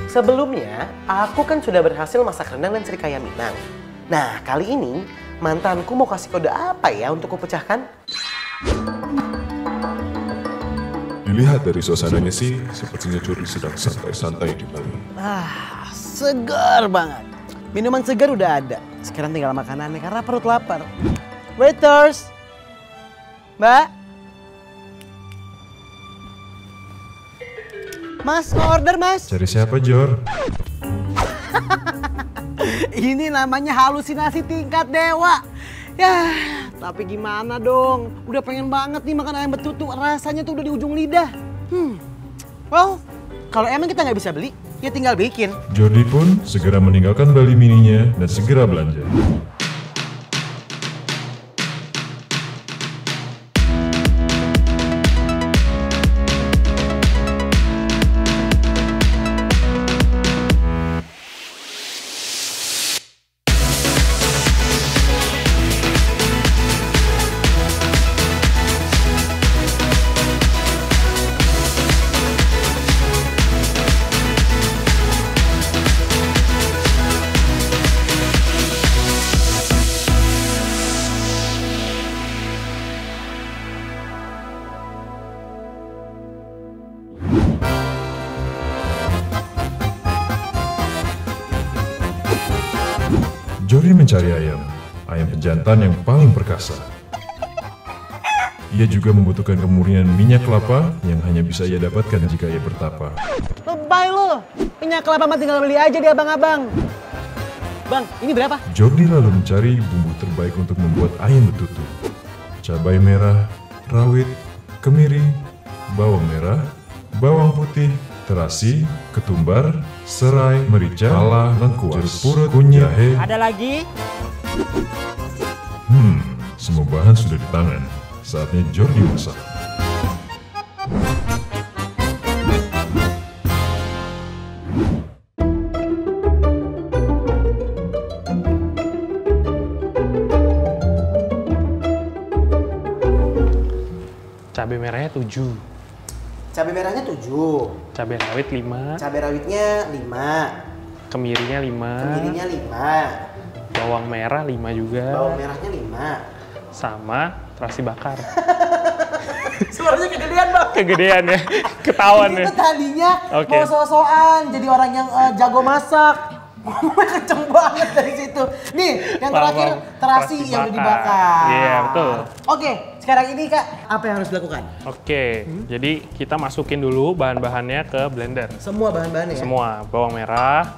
Sebelumnya, aku kan sudah berhasil masak rendang dan serikaya Minang. Nah, kali ini mantanku mau kasih kode apa ya untuk kupecahkan? Dilihat dari suasananya sih, sepertinya Jordi sedang santai-santai di Bali. Segar banget. Minuman segar udah ada. Sekarang tinggal makanannya karena perut lapar. Waiters! Mbak? Mas, mau order mas? Cari siapa, Jor? Ini namanya halusinasi tingkat dewa. Ya, tapi gimana dong? Udah pengen banget nih makan ayam betutu. Rasanya tuh udah di ujung lidah. Well, kalau emang kita nggak bisa beli, ya tinggal bikin. Jordi pun segera meninggalkan Bali Mininya dan segera belanja. Jordi mencari ayam pejantan yang paling perkasa. Ia juga membutuhkan kemurnian minyak kelapa yang hanya bisa ia dapatkan jika ia bertapa. Lebay lo, minyak kelapa mah tinggal beli aja di abang-abang. Bang, ini berapa? Jordi lalu mencari bumbu terbaik untuk membuat ayam betutu. Cabai merah, rawit, kemiri, bawang merah, bawang putih, terasi, ketumbar, serai, merica, pala, lengkuas, jeruk purut, kunyit, jahe. Ada lagi? Semua bahan sudah di tangan. Saatnya Jordi masak. Cabai merahnya 7. Cabai merahnya 7. Cabai rawit 5. Cabai rawitnya 5. Kemirinya 5. Kemirinya 5. Bawang merah 5 juga. Bawang merahnya 5. Sama terasi bakar. Suaranya kegedean bang. Kegedean ya. Ketahuan ya. Itu tadinya Oke. mau so-soan jadi orang yang jago masak. Ngomongnya kenceng banget dari situ. Nih, yang terakhir terasi yang udah dibakar. Iya, betul. Oke, sekarang ini Kak, apa yang harus dilakukan? Oke, jadi kita masukin dulu bahan-bahannya ke blender. Semua bahan-bahannya ya? Semua, bawang merah,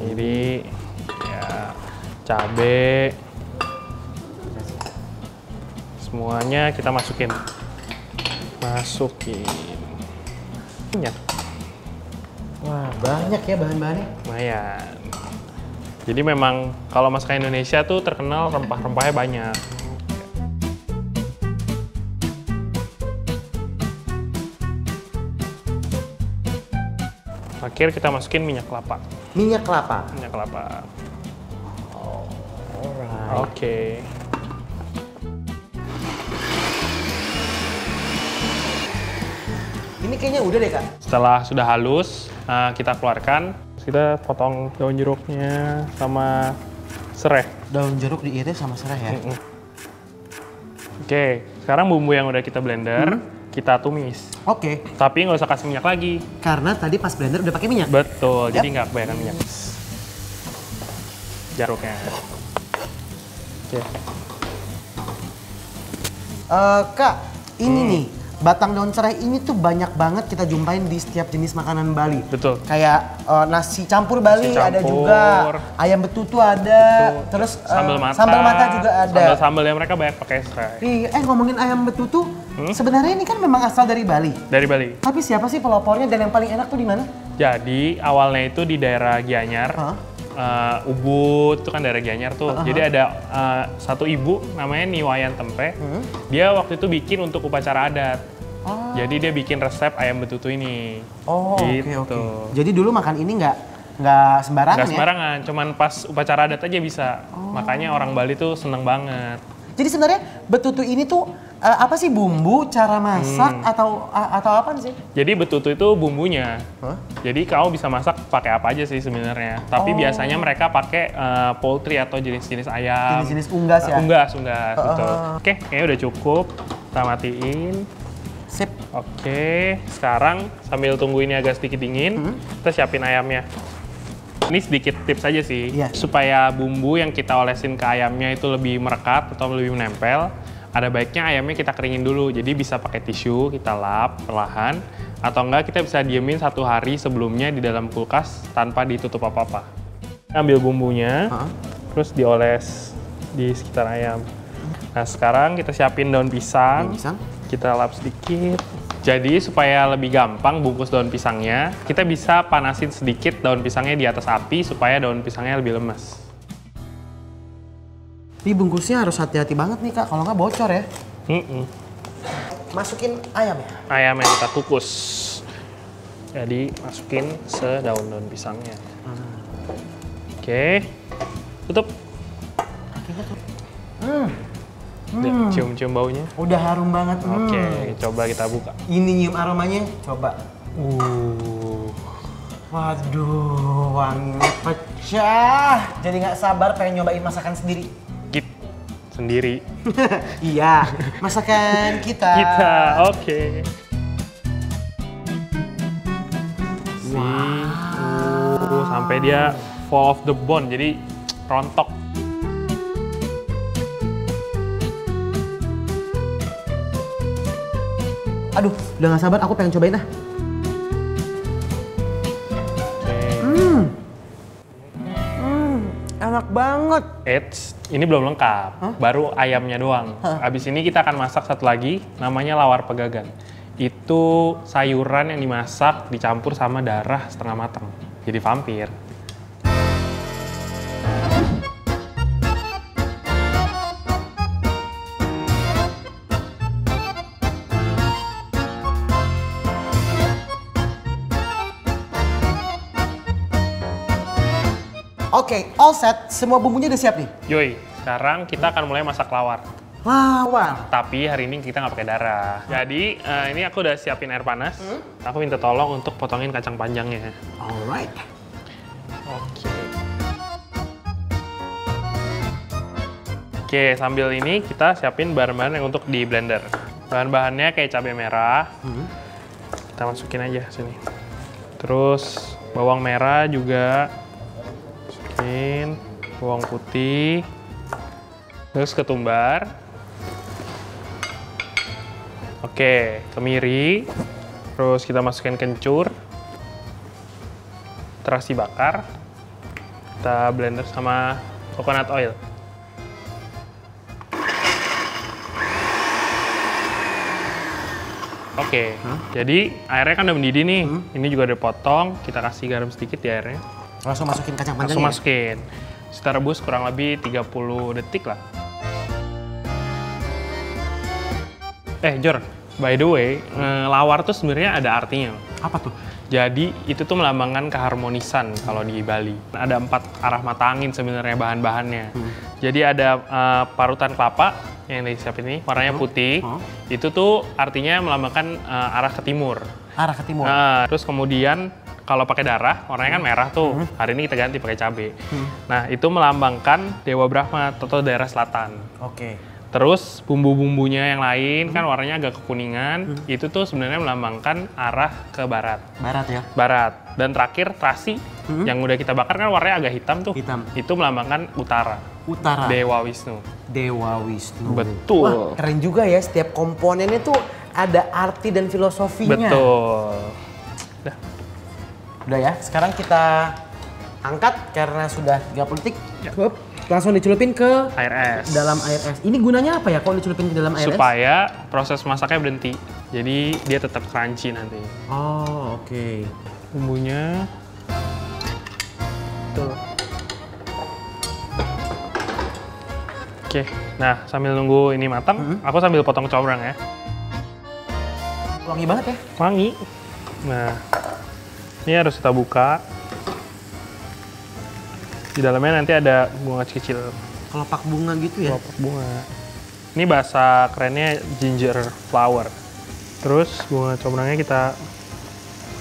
ini ya, cabe, semuanya kita masukin. Minyak. Wah, banyak ya bahan-bahannya. Lumayan. Jadi memang kalau masakan Indonesia tuh terkenal rempah-rempahnya banyak. Akhir kita masukin minyak kelapa. Minyak kelapa. Minyak kelapa. Alright. Oke. Ini kayaknya udah deh Kak. Setelah sudah halus, kita keluarkan. Kita potong daun jeruknya sama serai. Daun jeruk diiris sama serai ya? Oke, sekarang bumbu yang udah kita blender, kita tumis. Oke. Tapi nggak usah kasih minyak lagi. Karena tadi pas blender udah pakai minyak. Betul, jadi nggak kebanyakan minyak. Jeruknya. Oke. Kak, ini nih, batang daun serai ini tuh banyak banget kita jumpain di setiap jenis makanan Bali. Betul. Kayak nasi campur Bali Nasi ada campur. juga, ayam betutu ada, Betul. terus Sambal mata juga ada. Sambal-sambalnya mereka banyak pakai serai. Iya, ngomongin ayam betutu, sebenarnya ini kan memang asal dari Bali. Dari Bali. Tapi siapa sih pelopornya dan yang paling enak tuh di mana? Jadi awalnya itu di daerah Gianyar. Ubud itu kan daerah Gianyar tuh. Jadi ada satu ibu namanya Niwayan Tempe. Dia waktu itu bikin untuk upacara adat. Jadi dia bikin resep ayam betutu ini. Oh, gitu. oke. Jadi dulu makan ini nggak sembarangan Nggak sembarangan, cuman pas upacara adat aja bisa. Makanya orang Bali tuh seneng banget. Jadi sebenarnya betutu ini tuh apa sih bumbu, cara masak atau apa sih? Jadi betutu itu bumbunya. Jadi kamu bisa masak pakai apa aja sih sebenarnya. Tapi biasanya mereka pakai poultry atau jenis-jenis ayam. Jenis-jenis unggas ya? Unggas, betul. Oke, kayaknya udah cukup. Kita matiin. Sip. Oke, sekarang sambil tunggu ini agak sedikit dingin, kita siapin ayamnya. Ini sedikit tips aja sih, supaya bumbu yang kita olesin ke ayamnya itu lebih merekat atau lebih menempel. Ada baiknya ayamnya kita keringin dulu, jadi bisa pakai tisu, kita lap perlahan. Atau enggak kita bisa diemin 1 hari sebelumnya di dalam kulkas tanpa ditutup apa-apa. Ambil bumbunya, terus dioles di sekitar ayam. Nah sekarang kita siapin daun pisang, kita lap sedikit. Jadi supaya lebih gampang bungkus daun pisangnya, kita bisa panasin sedikit daun pisangnya di atas api supaya daun pisangnya lebih lemes. Ini bungkusnya harus hati-hati banget nih Kak, kalau nggak bocor ya. Masukin ayam ya? Ayam yang kita kukus. Jadi masukin sedaun-daun pisangnya. Oke, tutup. Cium-cium baunya. Udah harum banget. Oke, coba kita buka. Ini nyium aromanya, coba. Waduh, wanginya pecah. Jadi nggak sabar pengen nyobain masakan sendiri. Sendiri. Iya, masakan kita. Oke. Sampai dia fall off the bone, jadi rontok. Aduh, udah gak sabar, aku pengen cobain ah. Enak banget. Ini belum lengkap, baru ayamnya doang. Abis ini kita akan masak satu lagi, namanya lawar pegagan. Itu sayuran yang dimasak, dicampur sama darah setengah matang. Jadi vampir. Oke, all set. Semua bumbunya udah siap nih? Yoi, sekarang kita akan mulai masak lawar. Lawar? Tapi hari ini kita nggak pakai darah. Jadi ini aku udah siapin air panas. Aku minta tolong untuk potongin kacang panjangnya. Alright. Oke, sambil ini kita siapin bahan-bahan yang untuk di blender. Bahan-bahannya kayak cabai merah. Kita masukin aja sini. Terus bawang merah juga. Bawang putih, terus ketumbar, oke, kemiri, terus kita masukin kencur, terasi bakar, kita blender sama coconut oil. Oke, jadi airnya kan udah mendidih nih, ini juga udah potong, kita kasih garam sedikit di airnya. Langsung masukin kacang panjangnya? Langsung masukin. Kita rebus kurang lebih 30 detik lah. Jor, by the way, lawar tuh sebenarnya ada artinya. Apa tuh? Jadi itu tuh melambangkan keharmonisan kalau di Bali. Ada 4 arah mata angin sebenarnya bahan-bahannya. Jadi ada parutan kelapa yang disiapin ini, warnanya putih. Itu tuh artinya melambangkan arah ke timur. Arah ke timur? Terus kemudian kalau pakai darah, warnanya kan merah tuh. Hari ini kita ganti pakai cabai. Nah, itu melambangkan Dewa Brahma atau daerah selatan. Oke. Terus bumbu-bumbunya yang lain kan warnanya agak kekuningan. Itu tuh sebenarnya melambangkan arah ke barat. Barat ya? Barat. Dan terakhir terasi yang udah kita bakar kan warnanya agak hitam tuh. Hitam. Itu melambangkan utara. Utara. Dewa Wisnu. Dewa Wisnu. Betul. Wah, keren juga ya. Setiap komponennya tuh ada arti dan filosofinya. Betul. Udah ya, sekarang kita angkat karena sudah 30 detik. Langsung dicelupin ke air es. Dalam air es. Ini gunanya apa ya kalau dicelupin ke dalam air es? Supaya proses masaknya berhenti. Jadi dia tetap crunchy nanti. Oh, oke. Bumbunya. Tuh. Oke, nah sambil nunggu ini matang, aku sambil potong combrang ya. Wangi banget ya? Wangi. Nah, ini harus kita buka. Di dalamnya nanti ada bunga kecil. Kelopak bunga gitu ya? Kelopak bunga. Ini bahasa kerennya ginger flower. Terus bunga combrangnya kita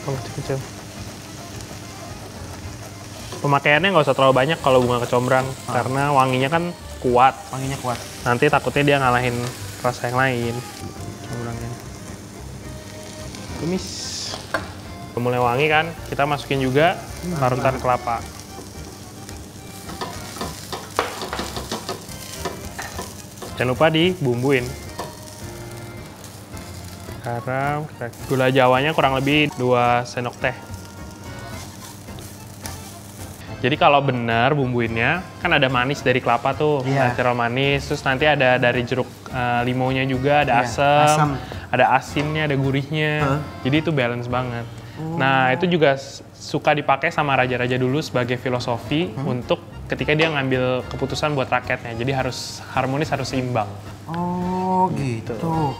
potong kecil-kecil. Pemakaiannya nggak usah terlalu banyak kalau bunga kecombrang, karena wanginya kan kuat. Wanginya kuat. Nanti takutnya dia ngalahin rasa yang lain. Combrangnya. Tumis. Udah mulai wangi kan, kita masukin juga parutan kelapa. Jangan lupa dibumbuin. Garam, gula jawanya kurang lebih 2 sendok teh. Jadi kalau benar bumbuinnya, kan ada manis dari kelapa tuh, natural manis. Terus nanti ada dari jeruk limonya juga, ada asam, ada asinnya, ada gurihnya. Jadi itu balance banget. Nah itu juga suka dipakai sama raja-raja dulu sebagai filosofi untuk ketika dia ngambil keputusan buat rakyatnya. Jadi harus harmonis, harus seimbang. Oh gitu.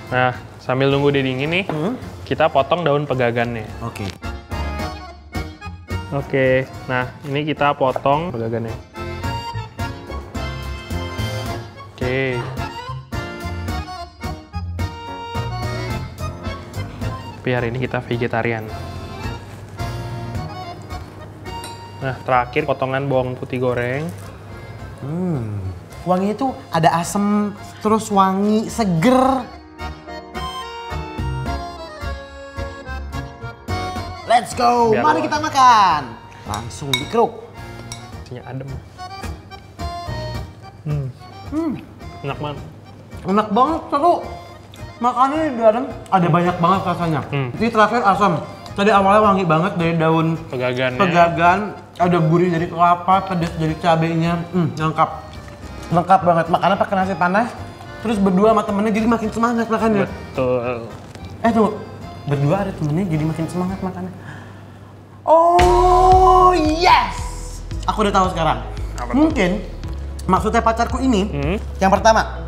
Nah, sambil nunggu dia dingin nih, kita potong daun pegagannya. Oke. Oke, nah ini kita potong pegagannya. Oke. Tapi hari ini kita vegetarian. Nah, terakhir potongan bawang putih goreng. Wanginya tuh ada asem, terus wangi, seger. Let's go, mari kita makan. Langsung dikeruk. Isinya adem. Enak banget. Enak banget, seru. Makannya di dalam ada banyak banget rasanya. Ini terakhir asam. Tadi awalnya wangi banget dari daun pegagan. Ada gurih dari kelapa, pedas dari cabenya. Lengkap. Lengkap banget. Makannya pakai nasi panas. Terus berdua sama temennya jadi makin semangat makannya. Betul. Tunggu. Berdua ada temennya jadi makin semangat makannya. Oh yes! Aku udah tahu sekarang. Mungkin maksudnya pacarku ini, yang pertama,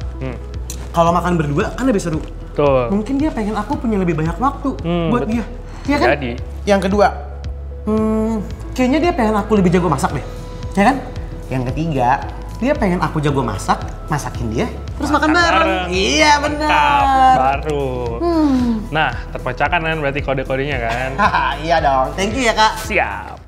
kalau makan berdua kan lebih seru. Betul. Mungkin dia pengen aku punya lebih banyak waktu buat dia. Iya kan? Jadi. Yang kedua, kayaknya dia pengen aku lebih jago masak deh. Ya kan? Yang ketiga, dia pengen aku jago masak, masakin dia, terus makan bareng. Iya benar. Baru. Nah, terpecahkan kan berarti kode-kodenya kan? Iya dong. Thank you ya Kak. Siap.